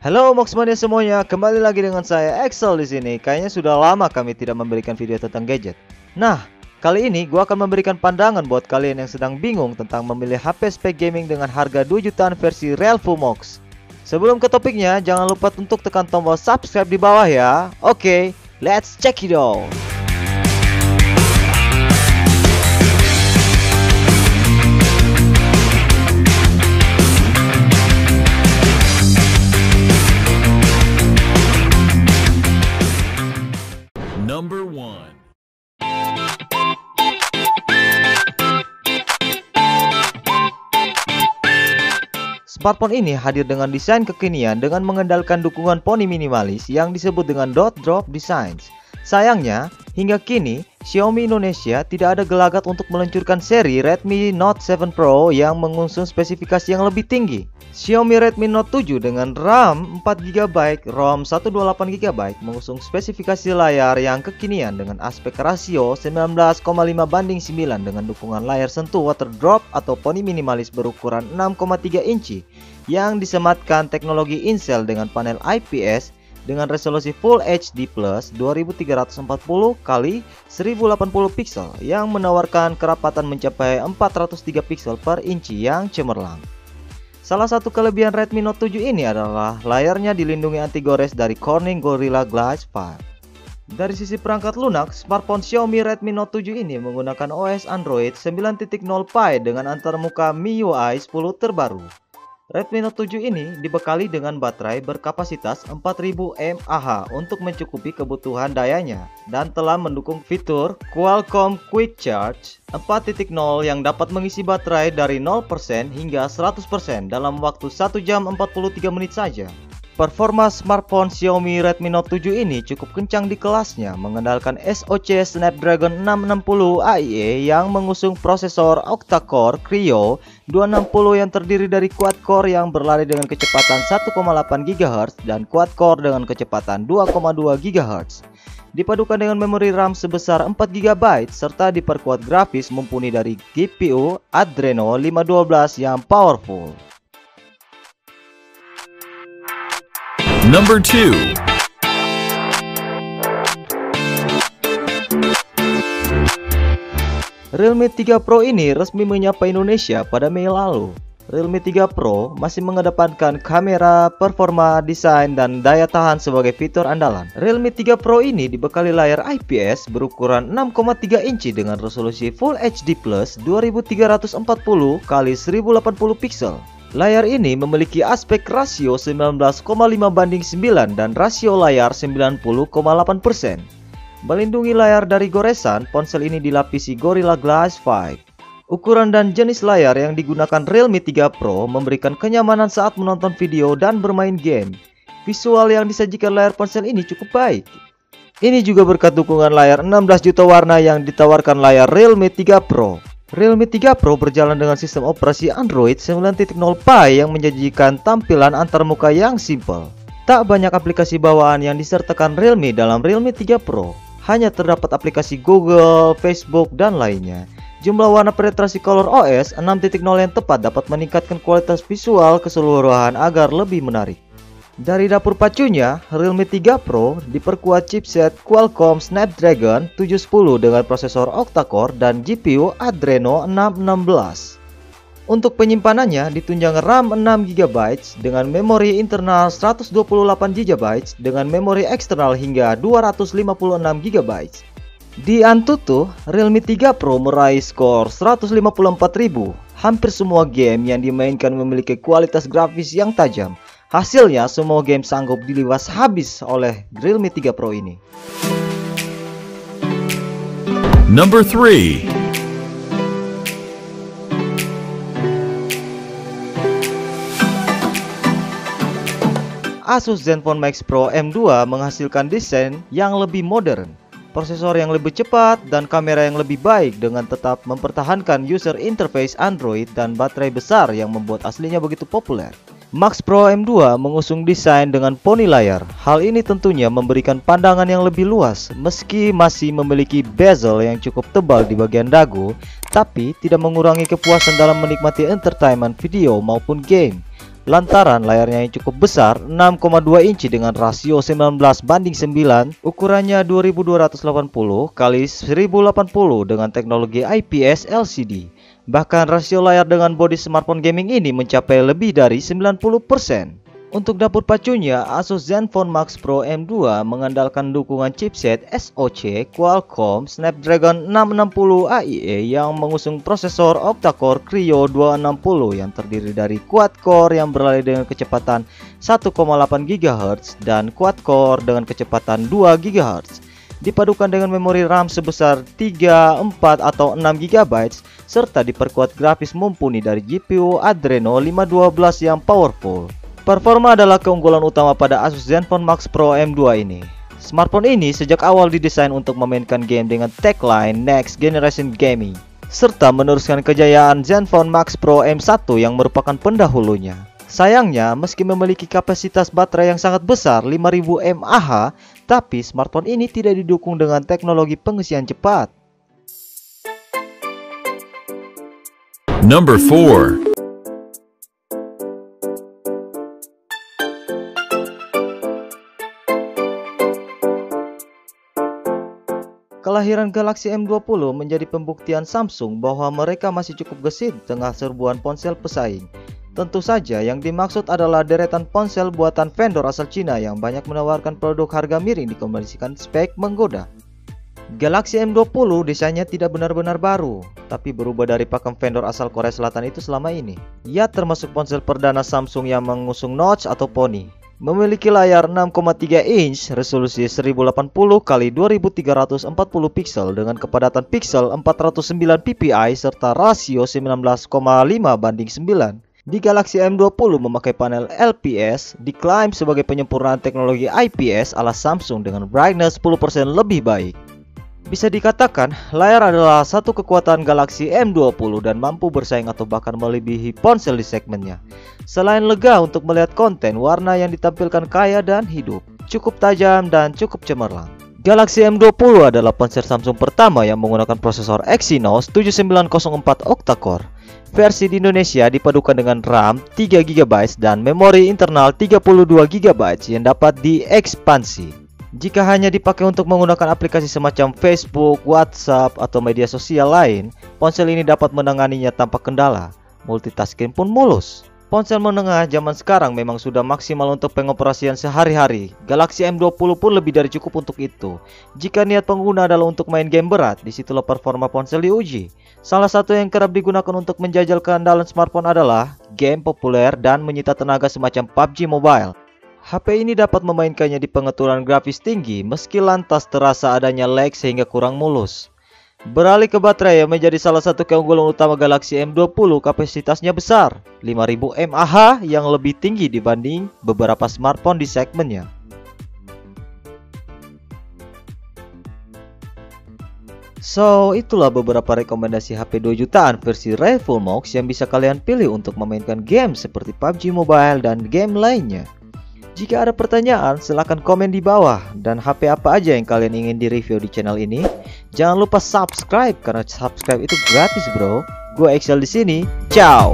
Halo Moxmania semuanya, kembali lagi dengan saya Excel di sini. Kayaknya sudah lama kami tidak memberikan video tentang gadget. Nah, kali ini gua akan memberikan pandangan buat kalian yang sedang bingung tentang memilih HP spek gaming dengan harga 2 jutaan versi Realme Mox. Sebelum ke topiknya, jangan lupa untuk tekan tombol subscribe di bawah ya. Oke, let's check it out. Number 1. Smartphone ini hadir dengan desain kekinian dengan mengendalikan dukungan poni minimalis yang disebut dengan dot drop designs. Sayangnya, hingga kini Xiaomi Indonesia tidak ada gelagat untuk meluncurkan seri Redmi Note 7 Pro yang mengusung spesifikasi yang lebih tinggi. Xiaomi Redmi Note 7 dengan RAM 4GB, ROM 128GB mengusung spesifikasi layar yang kekinian dengan aspek rasio 19,5:9 dengan dukungan layar sentuh water drop atau poni minimalis berukuran 6,3 inci yang disematkan teknologi Incel dengan panel IPS dengan resolusi Full HD Plus 2340 x 1080 pixel yang menawarkan kerapatan mencapai 403 pixel per inci yang cemerlang. Salah satu kelebihan Redmi Note 7 ini adalah layarnya dilindungi anti gores dari Corning Gorilla Glass 5. Dari sisi perangkat lunak, smartphone Xiaomi Redmi Note 7 ini menggunakan OS Android 9.0 Pie dengan antarmuka MIUI 10 terbaru. Redmi Note 7 ini dibekali dengan baterai berkapasitas 4000 mAh untuk mencukupi kebutuhan dayanya dan telah mendukung fitur Qualcomm Quick Charge 4.0 yang dapat mengisi baterai dari 0% hingga 100% dalam waktu 1 jam 43 menit saja. Performa smartphone Xiaomi Redmi Note 7 ini cukup kencang di kelasnya, mengandalkan SoC Snapdragon 660 AIE yang mengusung prosesor octa-core Kryo 260 yang terdiri dari quad-core yang berlari dengan kecepatan 1,8 GHz dan quad-core dengan kecepatan 2,2 GHz. Dipadukan dengan memori RAM sebesar 4 GB serta diperkuat grafis mumpuni dari GPU Adreno 512 yang powerful. Number 2. Realme 3 Pro ini resmi menyapa Indonesia pada Mei lalu. Realme 3 Pro masih mengedepankan kamera, performa, desain, dan daya tahan sebagai fitur andalan. Realme 3 Pro ini dibekali layar IPS berukuran 6,3 inci dengan resolusi Full HD Plus 2340 x 1080 pixel. Layar ini memiliki aspek rasio 19,5:9 dan rasio layar 90,8%. Melindungi layar dari goresan, ponsel ini dilapisi Gorilla Glass 5. Ukuran dan jenis layar yang digunakan Realme 3 Pro memberikan kenyamanan saat menonton video dan bermain game. Visual yang disajikan layar ponsel ini cukup baik. Ini juga berkat dukungan layar 16 juta warna yang ditawarkan layar Realme 3 Pro. Realme 3 Pro berjalan dengan sistem operasi Android 9.0 Pie yang menjanjikan tampilan antarmuka yang simple. Tak banyak aplikasi bawaan yang disertakan Realme dalam Realme 3 Pro. Hanya terdapat aplikasi Google, Facebook, dan lainnya. Jumlah warna penetrasi Color OS 6.0 yang tepat dapat meningkatkan kualitas visual keseluruhan agar lebih menarik. Dari dapur pacunya, Realme 3 Pro diperkuat chipset Qualcomm Snapdragon 710 dengan prosesor octa-core dan GPU Adreno 616. Untuk penyimpanannya ditunjang RAM 6GB dengan memori internal 128GB dengan memori eksternal hingga 256GB. Di Antutu, Realme 3 Pro meraih skor 154.000. Hampir semua game yang dimainkan memiliki kualitas grafis yang tajam. Hasilnya, semua game sanggup diliwas habis oleh Realme 3 Pro ini. Number 3. Asus Zenfone Max Pro M2 menghasilkan desain yang lebih modern, prosesor yang lebih cepat, dan kamera yang lebih baik dengan tetap mempertahankan user interface Android dan baterai besar yang membuat aslinya begitu populer. Max Pro M2 mengusung desain dengan poni layar. Hal ini tentunya memberikan pandangan yang lebih luas, meski masih memiliki bezel yang cukup tebal di bagian dagu, tapi tidak mengurangi kepuasan dalam menikmati entertainment video maupun game. Lantaran layarnya yang cukup besar 6,2 inci dengan rasio 19:9, ukurannya 2280 x 1080 dengan teknologi IPS LCD. Bahkan rasio layar dengan bodi smartphone gaming ini mencapai lebih dari 90%. Untuk dapur pacunya, Asus Zenfone Max Pro M2 mengandalkan dukungan chipset SoC Qualcomm Snapdragon 660 AIE yang mengusung prosesor octa-core Kryo 260 yang terdiri dari quad-core yang berlari dengan kecepatan 1,8 GHz dan quad-core dengan kecepatan 2 GHz. Dipadukan dengan memori RAM sebesar 3, 4, atau 6 GB serta diperkuat grafis mumpuni dari GPU Adreno 512 yang powerful. Performa adalah keunggulan utama pada Asus Zenfone Max Pro M2 ini. Smartphone ini sejak awal didesain untuk memainkan game dengan tagline Next Generation Gaming, serta meneruskan kejayaan Zenfone Max Pro M1 yang merupakan pendahulunya. Sayangnya, meski memiliki kapasitas baterai yang sangat besar 5000 mAh, tapi smartphone ini tidak didukung dengan teknologi pengisian cepat. Number 4. Kelahiran Galaxy M20 menjadi pembuktian Samsung bahwa mereka masih cukup gesit di tengah serbuan ponsel pesaing. Tentu saja yang dimaksud adalah deretan ponsel buatan vendor asal Cina yang banyak menawarkan produk harga miring dikombinasikan spek menggoda. Galaxy M20 desainnya tidak benar-benar baru, tapi berubah dari pakem vendor asal Korea Selatan itu selama ini. Ia termasuk ponsel perdana Samsung yang mengusung notch atau poni. Memiliki layar 6,3 inch, resolusi 1080 x 2340 pixel dengan kepadatan pixel 409 ppi serta rasio 19,5:9. Di Galaxy M20 memakai panel LPS, diklaim sebagai penyempurnaan teknologi IPS ala Samsung dengan brightness 10% lebih baik. Bisa dikatakan, layar adalah satu kekuatan Galaxy M20 dan mampu bersaing atau bahkan melebihi ponsel di segmennya. Selain lega untuk melihat konten, warna yang ditampilkan kaya dan hidup, cukup tajam dan cukup cemerlang. Galaxy M20 adalah ponsel Samsung pertama yang menggunakan prosesor Exynos 7904 octa-core. Versi di Indonesia dipadukan dengan RAM 3 GB dan memori internal 32 GB yang dapat diekspansi. Jika hanya dipakai untuk menggunakan aplikasi semacam Facebook, WhatsApp, atau media sosial lain, ponsel ini dapat menanganinya tanpa kendala. Multitasking pun mulus. Ponsel menengah zaman sekarang memang sudah maksimal untuk pengoperasian sehari-hari. Galaxy M20 pun lebih dari cukup untuk itu. Jika niat pengguna adalah untuk main game berat, disitulah performa ponsel diuji. Salah satu yang kerap digunakan untuk menjajal keandalan smartphone adalah game populer dan menyita tenaga semacam PUBG Mobile. HP ini dapat memainkannya di pengaturan grafis tinggi meski lantas terasa adanya lag sehingga kurang mulus. Beralih ke baterai yang menjadi salah satu keunggulan utama Galaxy M20, kapasitasnya besar, 5000 mAh yang lebih tinggi dibanding beberapa smartphone di segmennya. So, itulah beberapa rekomendasi HP 2 jutaan versi ReFulMox yang bisa kalian pilih untuk memainkan game seperti PUBG Mobile dan game lainnya. Jika ada pertanyaan, silahkan komen di bawah. Dan HP apa aja yang kalian ingin di-review di channel ini? Jangan lupa subscribe, karena subscribe itu gratis bro. Gue Excel di sini. Ciao.